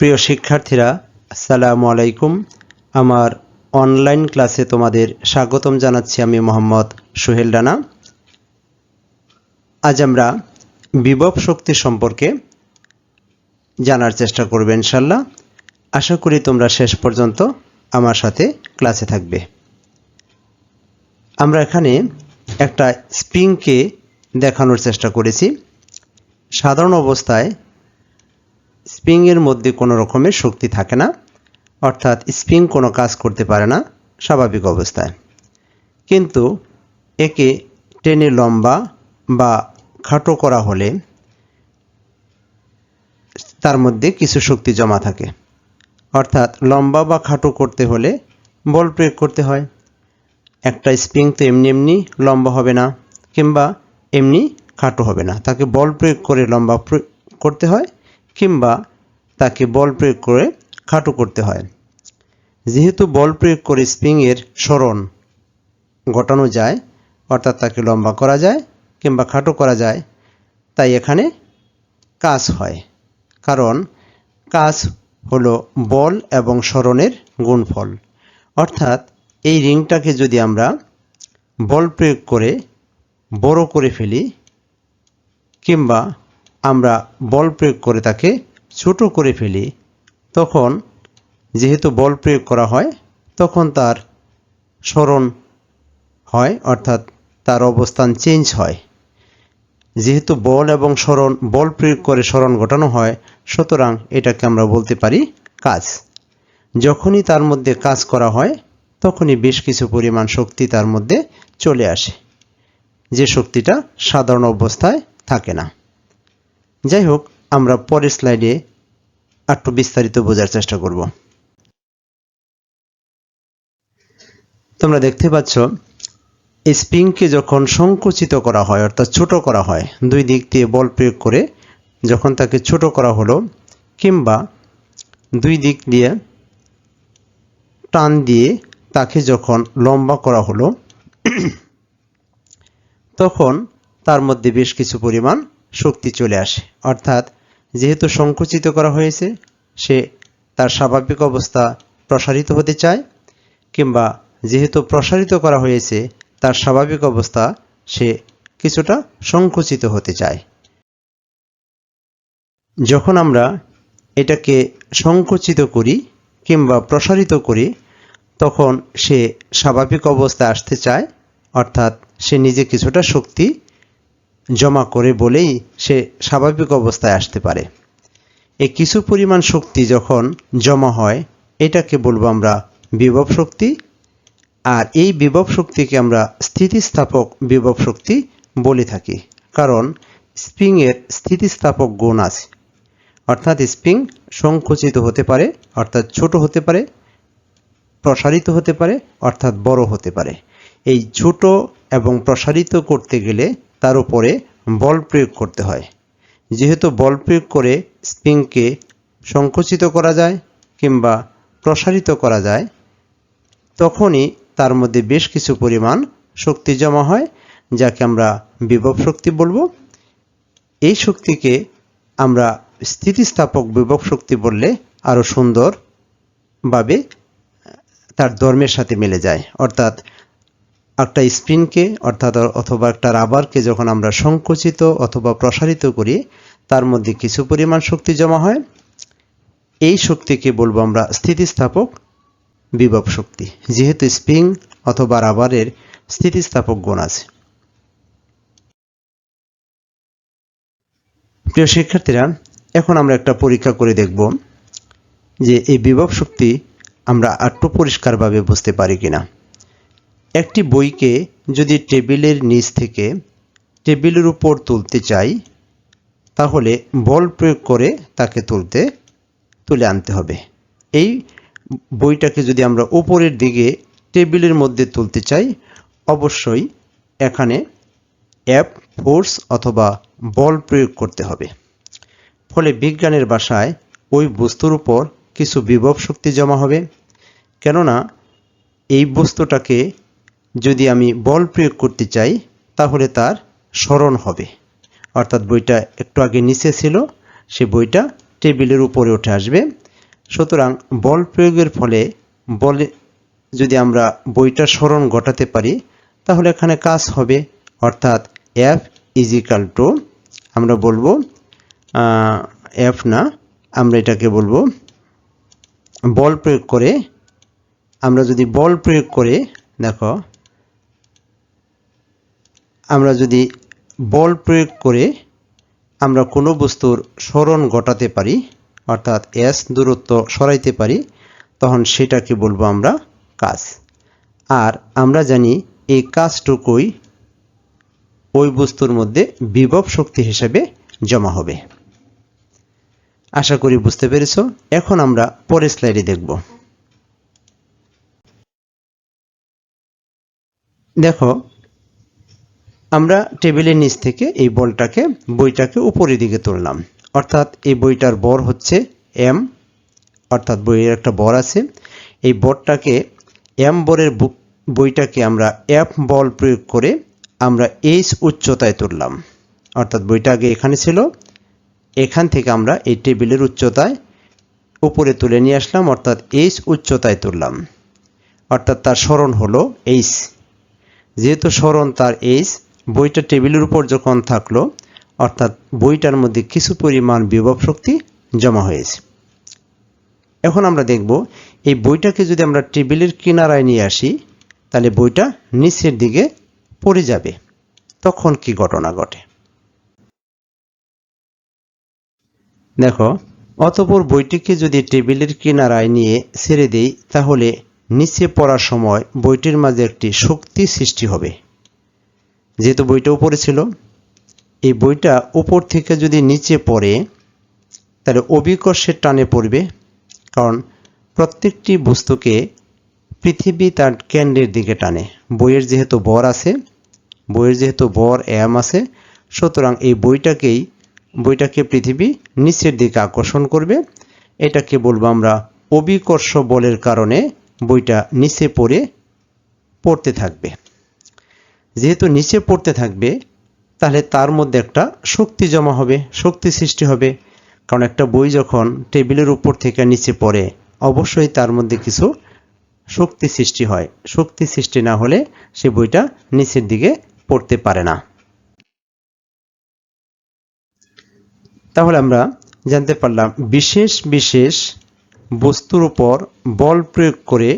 প্রিয় শিক্ষার্থীরা, আসসালামু আলাইকুম। আমার অনলাইন ক্লাসে তোমাদের স্বাগতম জানাচ্ছি। আমি মোহাম্মদ সোহেল রানা। আজ আমরা বিভব শক্তি সম্পর্কে জানার চেষ্টা করব ইনশাল্লাহ। আশা করি তোমরা শেষ পর্যন্ত আমার সাথে ক্লাসে থাকবে। আমরা এখানে একটা স্প্রিংকে দেখানোর চেষ্টা করেছি। সাধারণ অবস্থায় স্প্রিংয়ের মধ্যে কোনো রকমের শক্তি থাকে না, অর্থাৎ স্প্রিং কোনো কাজ করতে পারে না স্বাভাবিক অবস্থায়। কিন্তু একে টেনে লম্বা বা খাটো করা হলে তার মধ্যে কিছু শক্তি জমা থাকে। অর্থাৎ লম্বা বা খাটো করতে হলে বল প্রয়োগ করতে হয়। একটা স্প্রিং তো এমনি এমনি লম্বা হবে না কিংবা এমনি খাটো হবে না, তাকে বল প্রয়োগ করে লম্বা করতে হয় কিংবা তাকে বল প্রয়োগ করে খাটো করতে হয়। যেহেতু বল প্রয়োগ করে স্প্রিংয়ের সরণ ঘটানো যায়, অর্থাৎ তাকে লম্বা করা যায় কিংবা খাটো করা যায়, তাই এখানে কাজ হয়। কারণ কাজ হলো বল এবং সরণের গুণফল। অর্থাৎ এই রিংটাকে যদি আমরা বল প্রয়োগ করে বড় করে ফেলি কিংবা আমরা বল প্রয়োগ করে তাকে ছোট করে ফেলি, তখন যেহেতু বল প্রয়োগ করা হয় তখন তার সরণ হয়, অর্থাৎ তার অবস্থান চেঞ্জ হয়। যেহেতু বল এবং সরণ বল প্রয়োগ করে সরণ ঘটানো হয়, সুতরাং এটাকে আমরা বলতে পারি কাজ। যখনই তার মধ্যে কাজ করা হয় তখনই বেশ কিছু পরিমাণ শক্তি তার মধ্যে চলে আসে, যে শক্তিটা সাধারণ অবস্থায় থাকে না। যাই হোক, আমরা পরের স্লাইডে একটু বিস্তারিত বোঝার চেষ্টা করব। তোমরা দেখতে পাচ্ছ, স্প্রিংকে যখন সংকুচিত করা হয় অর্থাৎ ছোট করা হয়, দুই দিক দিয়ে বল প্রয়োগ করে যখন তাকে ছোট করা হলো কিংবা দুই দিক দিয়ে টান দিয়ে তাকে যখন লম্বা করা হলো, তখন তার মধ্যে বেশ কিছু পরিমাণ শক্তি চলে আসে। অর্থাৎ যেহেতু সংকুচিত করা হয়েছে, সে তার স্বাভাবিক অবস্থা প্রসারিত হতে চায়, কিংবা যেহেতু প্রসারিত করা হয়েছে তার স্বাভাবিক অবস্থা সে কিছুটা সংকুচিত হতে চায়। যখন আমরা এটাকে সংকুচিত করি কিংবা প্রসারিত করি, তখন সে স্বাভাবিক অবস্থায় আসতে চায়, অর্থাৎ সে নিজে কিছুটা শক্তি জমা করে বলেই সে স্বাভাবিক অবস্থায় আসতে পারে। এই কিছু পরিমাণ শক্তি যখন জমা হয়, এটাকে বলবো আমরা বিভব শক্তি। আর এই বিভব শক্তিকে আমরা স্থিতিস্থাপক বিভব শক্তি বলে থাকি, কারণ স্প্রিংয়ের স্থিতিস্থাপক গুণ আছে। অর্থাৎ স্প্রিং সংকুচিত হতে পারে, অর্থাৎ ছোট হতে পারে, প্রসারিত হতে পারে, অর্থাৎ বড় হতে পারে। এই ছোট এবং প্রসারিত করতে গেলে তার উপরে বল প্রয়োগ করতে হয়। যেহেতু বল প্রয়োগ করে স্প্রিংকে সংকুচিত করা যায় কিংবা প্রসারিত করা যায়, তখনই তার মধ্যে বেশ কিছু পরিমাণ শক্তি জমা হয়, যাকে আমরা বিভব শক্তি বলবো। এই শক্তিকে আমরা স্থিতিস্থাপক বিভব শক্তি বললে আরো সুন্দরভাবে তার ধর্মের সাথে মিলে যায়। অর্থাৎ একটা স্প্রিংকে অথবা একটা রাবারকে যখন আমরা সংকুচিত অথবা প্রসারিত করি, তার মধ্যে কিছু পরিমাণ শক্তি জমা হয়। এই শক্তিকে বলবো আমরা স্থিতিস্থাপক বিভব শক্তি, যেহেতু স্প্রিং অথবা রাবারের স্থিতিস্থাপক গুণ আছে। প্রিয় শিক্ষার্থীরা, এখন আমরা একটা পরীক্ষা করে দেখব যে এই বিভব শক্তি আমরা একটু পরিষ্কারভাবে বুঝতে পারি কিনা। একটি বইকে যদি টেবিলের নিচ থেকে টেবিলের উপর তুলতে চাই, তাহলে বল প্রয়োগ করে তাকে তুলে আনতে হবে। এই বইটাকে যদি আমরা উপরের দিকে টেবিলের মধ্যে তুলতে চাই, অবশ্যই এখানে ফোর্স অথবা বল প্রয়োগ করতে হবে। ফলে বিজ্ঞানের ভাষায় ওই বস্তুর উপর কিছু বিভব শক্তি জমা হবে। কেননা এই বস্তুটাকে যদি আমি বল প্রয়োগ করতে চাই, তাহলে তার সরণ হবে। অর্থাৎ বইটা একটু আগে নিচে ছিল, সে বইটা টেবিলের উপরে উঠে আসবে সুতরাং বল প্রয়োগের ফলে বলে যদি আমরা বইটা সরণ ঘটাতে পারি তাহলে এখানে কাজ হবে, অর্থাৎ F ইজ ইকাল টু আমরা বলবো F না, আমরা এটাকে বলবো বল প্রয়োগ করে, আমরা যদি বল প্রয়োগ করে দেখো আমরা যদি বল প্রয়োগ করে আমরা কোনো বস্তুর সরণ ঘটাতে পারি, অর্থাৎ S দূরত্ব সরাইতে পারি, তখন সেটাকে বলবো আমরা কাজ। আর আমরা জানি এই কাজটুকুই ওই বস্তুর মধ্যে বিভব শক্তি হিসেবে জমা হবে। আশা করি বুঝতে পেরেছো। এখন আমরা পরের স্লাইডে দেখব। দেখো আমরা টেবিলের নিচ থেকে এই বইটাকে উপরের দিকে তুললাম, অর্থাৎ এই বইটার ভর হচ্ছে m, অর্থাৎ বইয়ের একটা ভর আছে। এই ভরটাকে m ভরের বইটাকে আমরা F বল প্রয়োগ করে আমরা h উচ্চতায় তুললাম, অর্থাৎ বইটা আগে এখানে ছিল, এখান থেকে আমরা এই টেবিলের উচ্চতায় উপরে তুলে নিয়ে আসলাম, অর্থাৎ h উচ্চতায় তুললাম, অর্থাৎ তার সরণ হলো h। যেহেতু সরণ তার h, বইটা টেবিলের উপর যখন থাকলো অর্থাৎ বইটার মধ্যে কিছু পরিমাণ বিভব শক্তি জমা হয়েছে। এখন আমরা দেখব এই বইটাকে যদি আমরা টেবিলের কিনারায় নিয়ে আসি তাহলে বইটা নিচের দিকে পড়ে যাবে, তখন কি ঘটনা ঘটে দেখো। অতঃপর বইটিকে যদি টেবিলের কিনারায় নিয়ে ছেড়ে দেই তাহলে নিচে পড়ার সময় বইটির মাঝে একটি শক্তি সৃষ্টি হবে। যেহেতু বইটা উপরে ছিল, এই বইটা উপর থেকে যদি নিচে পড়ে তাহলে অভিকর্ষের টানে পড়বে, কারণ প্রত্যেকটি বস্তুকে পৃথিবী তার কেন্দ্রের দিকে টানে। বইয়ের যেহেতু ভর m আছে, সুতরাং এই বইটাকে পৃথিবী নিচের দিকে আকর্ষণ করবে। এটাকে বলবো আমরা অভিকর্ষ বলের কারণে বইটা নিচে পড়তে থাকবে। যেহেতু নিচে পড়তে থাকবে তাহলে তার মধ্যে একটা শক্তি জমা হবে, শক্তি সৃষ্টি হবে, কারণ একটা বই যখন টেবিলের উপর থেকে নিচে পড়ে অবশ্যই তার মধ্যে কিছু শক্তি সৃষ্টি হয়। শক্তি সৃষ্টি না হলে সে বইটা নিচের দিকে পড়তে পারে না। তাহলে আমরা জানতে পারলাম বিশেষ বিশেষ বস্তুর উপর বল প্রয়োগ করে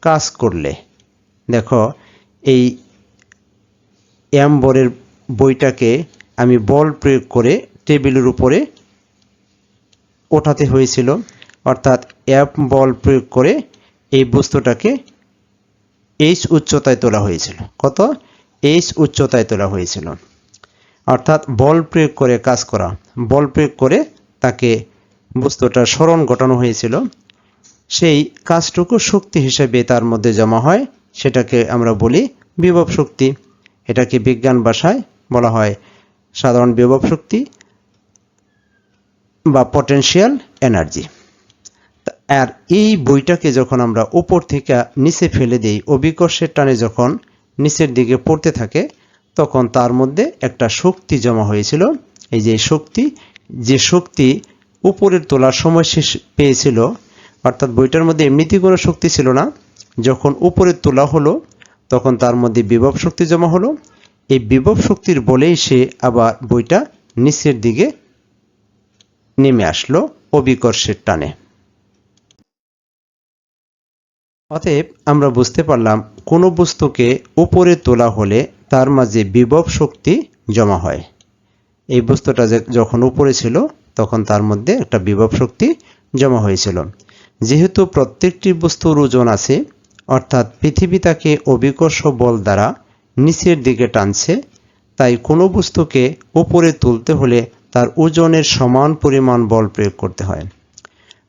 কাজ করলে, দেখো এই m ভরের বইটাকে আমি বল প্রয়োগ করে টেবিলের উপরে ওঠাতে হয়েছিল, অর্থাৎ F বল প্রয়োগ করে এই বস্তুটাকে h উচ্চতায় তোলা হয়েছিল। কত? h উচ্চতায় তোলা হয়েছিল, অর্থাৎ বল প্রয়োগ করে কাজ করা, বল প্রয়োগ করে তাকে বস্তুটা সরণ ঘটানো হয়েছিল। সেই কাজটুকু শক্তি হিসেবে তার মধ্যে জমা হয়, সেটাকে আমরা বলি বিভব শক্তি। এটাকে বিজ্ঞান ভাষায় বলা হয় সাধারণ বিভব শক্তি বা পটেনশিয়াল এনার্জি। আর এই বইটাকে যখন আমরা উপর থেকে নিচে ফেলে দেই, অভিকর্ষের টানে যখন নিচের দিকে পড়তে থাকে তখন তার মধ্যে একটা শক্তি জমা হয়েছিল। এই যে শক্তি উপরের তোলার সময় শেষ পেয়েছিল, অর্থাৎ বইটার মধ্যে এমনিতেই কোনো শক্তি ছিল না, যখন উপরে তোলা হলো তখন তার মধ্যে বিভব শক্তি জমা হলো। এই বিভব শক্তির বলেই সে আবার বইটা নিচের দিকে নেমে আসলো অভিকর্ষের টানে। অতএব আমরা বুঝতে পারলাম কোনো বস্তুকে উপরে তোলা হলে তার মাঝে বিভব শক্তি জমা হয়। এই বস্তুটা যখন উপরে ছিল তখন তার মধ্যে একটা বিভব শক্তি জমা হয়েছিল। যেহেতু প্রত্যেকটি বস্তুর ওজন আছে, অর্থাৎ পৃথিবী তাকে অভিকর্ষ বল দ্বারা নিচের দিকে টানছে, তাই কোনো বস্তুকে উপরে তুলতে হলে তার ওজনের সমান পরিমাণ বল প্রয়োগ করতে হয়।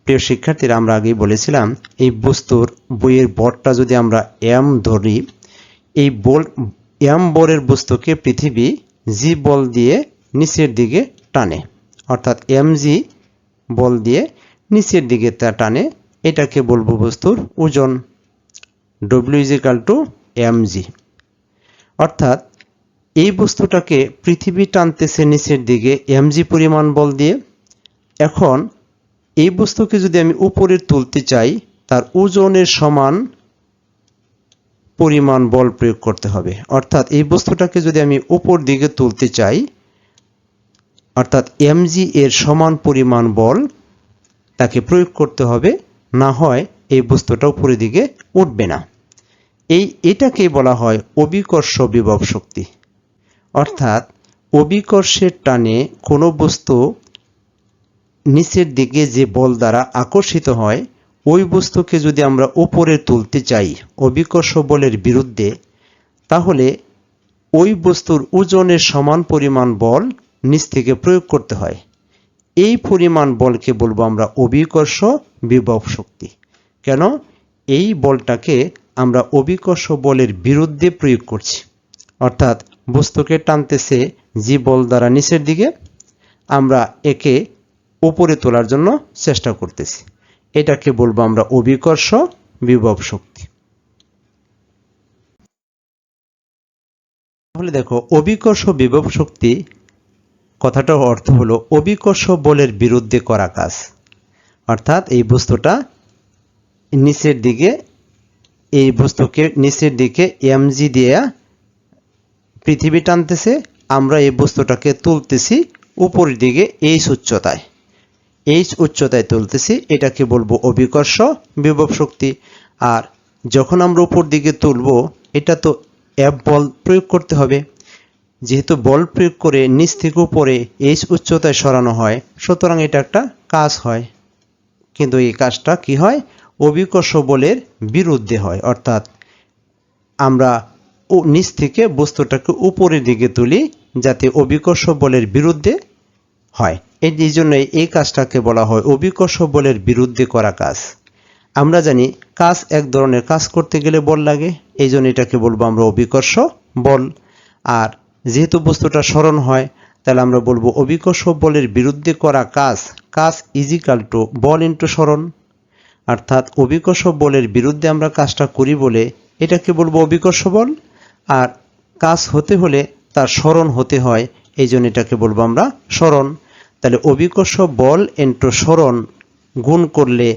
প্রিয় শিক্ষার্থীরা, আমরা আগেই বলেছিলাম এই বস্তুর বইয়ের ভরটা যদি আমরা m ধরি, এই m ভরের বস্তুকে পৃথিবী g বল দিয়ে নিচের দিকে টানে, অর্থাৎ mg বল দিয়ে নিচের দিকে তা টানে। এটাকে বলবো বস্তুর ওজন, w = mg। অর্থাৎ এই বস্তুটাকে পৃথিবী টানতেছে নিচের দিকে mg পরিমাণ বল দিয়ে। এখন এই বস্তুকে যদি আমি উপরে তুলতে চাই তার ওজনের সমান পরিমাণ বল প্রয়োগ করতে হবে। অর্থাৎ এই বস্তুটাকে যদি আমি উপর দিকে তুলতে চাই, অর্থাৎ mg এর সমান পরিমাণ বল তাকে প্রয়োগ করতে হবে, না হয় এই বস্তুটা উপরের দিকে উঠবে না। এটাকে বলা হয় অভিকর্ষ বিভব শক্তি। অর্থাৎ অভিকর্ষের টানে কোনো বস্তু নিচের দিকে যে বল দ্বারা আকর্ষিত হয়, ওই বস্তুকে যদি আমরা উপরে তুলতে চাই অভিকর্ষ বলের বিরুদ্ধে, তাহলে ওই বস্তুর ওজনের সমান পরিমাণ বল নিচ থেকে প্রয়োগ করতে হয়। এই পরিমাণ বলকে বলবো আমরা অভিকর্ষ বিভব শক্তি। কেন? এই বলটাকে আমরা অভিকর্ষ বলের বিরুদ্ধে প্রয়োগ করছি। অর্থাৎ বস্তুকে টানতেছে যে বল দ্বারা নিচের দিকে, আমরা একে উপরে তোলার জন্য চেষ্টা করতেছি। এটাকে বলবো আমরা অভিকর্ষ বিভব শক্তি। তাহলে দেখো, অভিকর্ষ বিভব শক্তি কথাটার অর্থ হলো অভিকর্ষ বলের বিরুদ্ধে করা কাজ। অর্থাৎ এই বস্তুটা নিচের দিকে, এই বস্তুকে নিচের দিকে mg দিয়ে পৃথিবী টানতেছে, আমরা এই বস্তুটাকে তুলতেছি উপরের দিকে h উচ্চতায়, h উচ্চতায় তুলতেছি। এটাকে বলবো অভিকর্ষ বিভব শক্তি। আর যখন আমরা উপর দিকে তুলবো, এটা তো F বল প্রয়োগ করতে হবে। যেহেতু বল প্রয়োগ করে নিচ থেকে উপরে h উচ্চতায় সরানো হয়, সুতরাং এটা একটা কাজ হয়। কিন্তু এই কাজটা কি হয়? অভিকর্ষ বলের বিরুদ্ধে হয়। অর্থাৎ আমরা নিচ থেকে বস্তুটাকে উপরের দিকে তুলি যাতে অভিকর্ষ বলের বিরুদ্ধে হয়। এই জন্যই এই কাজটাকে বলা হয় অভিকর্ষ বলের বিরুদ্ধে করা কাজ। আমরা জানি কাজ এক ধরনের, কাজ করতে গেলে বল লাগে, এই জন্য এটাকে বলবো আমরা অভিকর্ষ বল। আর যেহেতু বস্তুটা সরণ হয়, তাহলে আমরা বলবো অভিকর্ষ বলের বিরুদ্ধে করা কাজ, কাজ ইজিক্যাল টু বল ইন্টু সরণ। অর্থাৎ অভিকর্ষ বলের বিরুদ্ধে আমরা কাজটা করি বলে এটাকে বলবো অভিকর্ষ বল। আর কাজ হতে হলে তার সরণ হতে হয়, এই জন্য এটাকে বলবো আমরা সরণ। তাহলে অভিকর্ষ বল ইন্টু সরণ গুণ করলে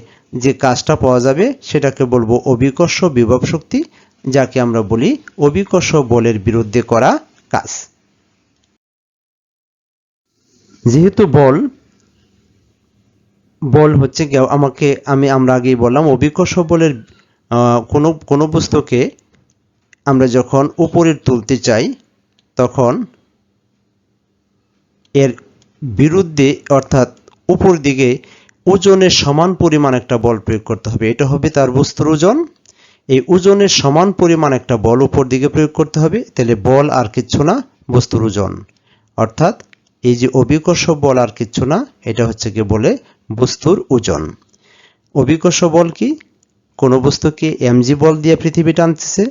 যে কাজটা পাওয়া যাবে সেটাকে বলবো অভিকর্ষ বিভব শক্তি, যাকে আমরা বলি অভিকর্ষ বলের বিরুদ্ধে করা কাজ। যেহেতু বল হচ্ছে আমরা আগেই বললাম অভিকর্ষ বলের কোনো বস্তুকে আমরা যখন উপরে তুলতে চাই, তখন এর বিরুদ্ধে অর্থাৎ উপর দিকে ওজনের সমান পরিমাণ একটা বল প্রয়োগ করতে হবে। এটা হবে তার বস্তুর ওজন। এই ওজনের সমান পরিমাণ একটা বল উপর দিকে প্রয়োগ করতে হবে। তাহলে বল আর কিচ্ছু না, বস্তুর ওজন। অর্থাৎ এই যে অভিকর্ষ বল আর কিচ্ছু না, এটা হচ্ছে কি বলে বস্তুর ওজন। অভিকর্ষ বল কি? কোনো বস্তুকে mg বল দিয়ে পৃথিবী টানতেছে,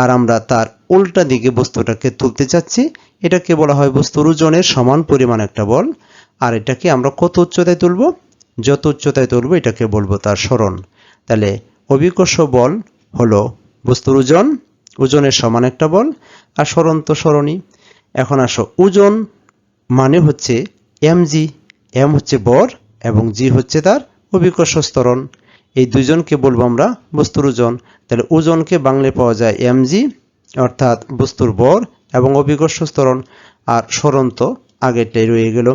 আর আমরা তার উল্টা দিকে বস্তুটাকে তুলতে চাচ্ছি, এটাকে বলা হয় বস্তুর ওজনের সমান পরিমাণ একটা বল। আর এটাকে আমরা কত উচ্চতায় তুলব? যত উচ্চতায় তুলব এটাকে বলবো তার সরণ। তাহলে অভিকর্ষ বল হলো বস্তুর ওজন, ওজনের সমান একটা বল, আর সরণ তো সরণই। এখন আসো, ওজন মানে হচ্ছে mg, m হচ্ছে ভর এবং g হচ্ছে তার অভিকর্ষ ত্বরণ। এই দুইজনকে বলবো আমরা বস্তুর ওজন। তাহলে ওজনকে বাংলায় পাওয়া যায় mg, অর্থাৎ বস্তুর ভর এবং অভিকর্ষ ত্বরণ। আর সরণ তো আগেরটাই রয়ে গেল।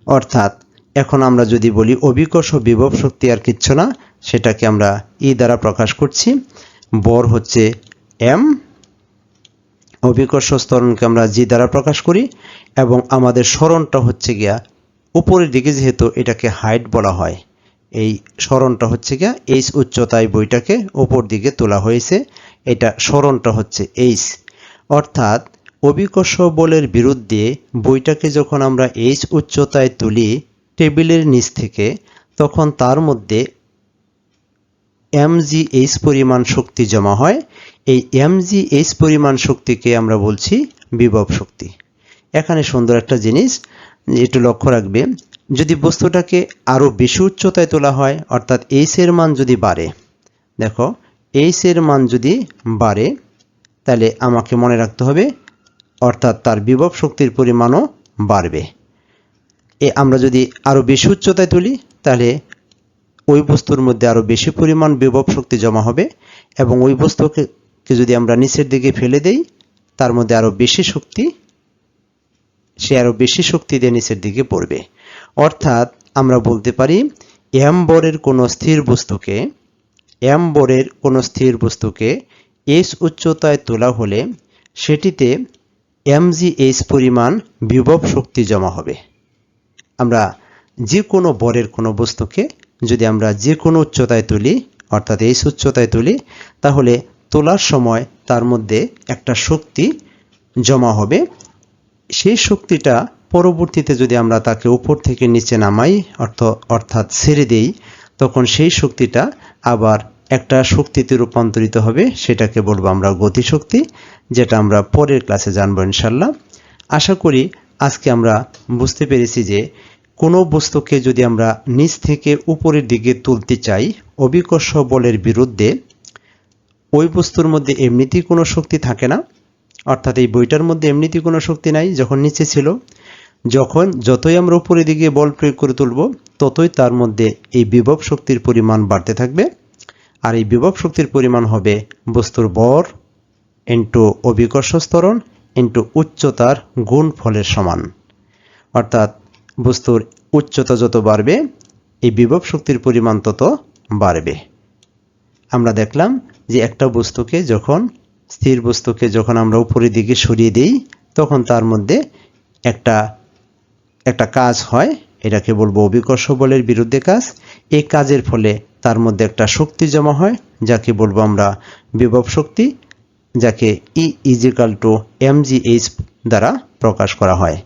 অর্থাৎ এখন আমরা যদি বলি অভিকর্ষ বিভব শক্তি আর কিচ্ছু না, সেটাকে আমরা ই দ্বারা প্রকাশ করছি। ভর হচ্ছে m, অভিকর্ষ ত্বরণকে আমরা জি দ্বারা প্রকাশ করি, এবং আমাদের সরণটা হচ্ছে গিয়া উপরের দিকে, যেহেতু এটাকে হাইট বলা হয়, এই সরণটা হচ্ছে গিয়া h উচ্চতায় বইটাকে উপর দিকে তোলা হয়েছে, এটা সরণটা হচ্ছে h। অর্থাৎ অভিকর্ষ বলের বিরুদ্ধে বইটাকে যখন আমরা h উচ্চতায় তুলি টেবিলের নিচ থেকে, তখন তার মধ্যে mgh পরিমাণ শক্তি জমা হয়। এই mgh পরিমাণ শক্তিকে আমরা বলছি বিভব শক্তি। এখানে সুন্দর একটা জিনিস একটু লক্ষ্য রাখবে, যদি বস্তুটাকে আরো বেশি উচ্চতায় তোলা হয়, অর্থাৎ h এর মান যদি বাড়ে, দেখো h এর মান যদি বাড়ে, তাহলে আমাকে মনে রাখতে হবে অর্থাৎ তার বিভব শক্তির পরিমাণও বাড়বে। আমরা যদি আরও বেশি উচ্চতায় তুলি তাহলে ওই বস্তুর মধ্যে আরও বেশি পরিমাণ বিভব শক্তি জমা হবে এবং ওই বস্তুকে যদি আমরা নিচের দিকে ফেলে দেই তার মধ্যে আরও বেশি শক্তি দিয়ে নিচের দিকে পড়বে। অর্থাৎ আমরা বলতে পারি m ভরের কোনো স্থির বস্তুকে h উচ্চতায় তোলা হলে সেটিতে mgh পরিমাণ বিভব শক্তি জমা হবে। আমরা যে কোনো ভরের কোনো বস্তুকে যদি আমরা যে কোনো উচ্চতায় তুলি অর্থাৎ h উচ্চতায় তুলি তাহলে তোলার সময় তার মধ্যে একটা শক্তি জমা হবে। সেই শক্তিটা পরবর্তীতে যদি আমরা তাকে উপর থেকে নিচে নামাই অর্থাৎ ছেড়ে দেই তখন সেই শক্তিটা আবার একটা শক্তিতে রূপান্তরিত হবে, সেটাকে বলবো আমরা গতিশক্তি, যেটা আমরা পরের ক্লাসে জানবো ইনশাল্লাহ। আশা করি আজকে আমরা বুঝতে পেরেছি যে কোনো বস্তুকে যদি আমরা নিচ থেকে উপরের দিকে তুলতে চাই অভিকর্ষ বলের বিরুদ্ধে, ওই বস্তুর মধ্যে এমনিতেই কোনো শক্তি থাকে না, অর্থাৎ এই বইটার মধ্যে এমনিতেই কোনো শক্তি নাই যখন নিচে ছিল। যতই আমরা উপরের দিকে বল প্রয়োগ করে তুলব ততই তার মধ্যে এই বিভব শক্তির পরিমাণ বাড়তে থাকবে। আর এই বিভব শক্তির পরিমাণ হবে বস্তুর ভর ইন্টু অভিকর্ষ ত্বরণ ইন্টু উচ্চতার গুণফলের সমান। অর্থাৎ বস্তুর উচ্চতা যত বাড়বে এই বিভব শক্তির পরিমাণ তত বাড়বে। আমরা দেখলাম যে একটা স্থির বস্তুকে যখন আমরা উপরের দিকে সরিয়ে দিই তখন তার মধ্যে একটা কাজ হয়, এটাকে বলবো অভিকর্ষ বলের বিরুদ্ধে কাজ। এই কাজের ফলে তার মধ্যে একটা শক্তি জমা হয় যাকে বলবো আমরা বিভব শক্তি, যাকে E = mgh দ্বারা প্রকাশ করা হয়।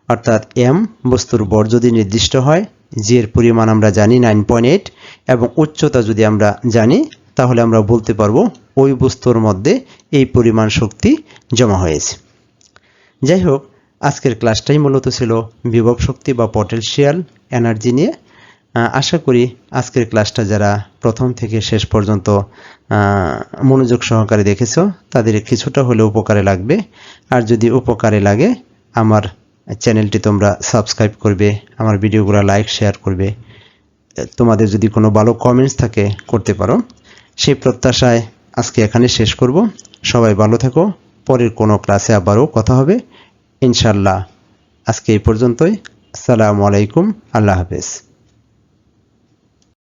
অর্থাৎ m বস্তুর ভর যদি নির্দিষ্ট হয়, g এর পরিমাণ আমরা জানি 9.8 এবং উচ্চতা যদি আমরা জানি তাহলে আমরা বলতে পারবো ওই বস্তুর মধ্যে এই পরিমাণ শক্তি জমা হয়েছে। যাই হোক, আজকের ক্লাসটাই মূলত ছিল বিভব শক্তি বা পটেনশিয়াল এনার্জি নিয়ে। আশা করি আজকের ক্লাসটা যারা প্রথম থেকে শেষ পর্যন্ত মনোযোগ সহকারে দেখেছো তাদের কিছুটা হলেও উপকারে লাগবে। আর যদি উপকারে লাগে আমার চ্যানেলটি তোমরা সাবস্ক্রাইব করবে, আমার ভিডিওগুলো লাইক শেয়ার করবে, তোমাদের যদি কোনো ভালো কমেন্টস থাকে করতে পারো। সেই প্রত্যাশায় আজকে এখানে শেষ করব। সবাই ভালো থেকো, পরের কোনো ক্লাসে আবারও কথা হবে ইনশাল্লাহ। আজকে এই পর্যন্তই। আসসালামু আলাইকুম, আল্লাহ হাফেজ।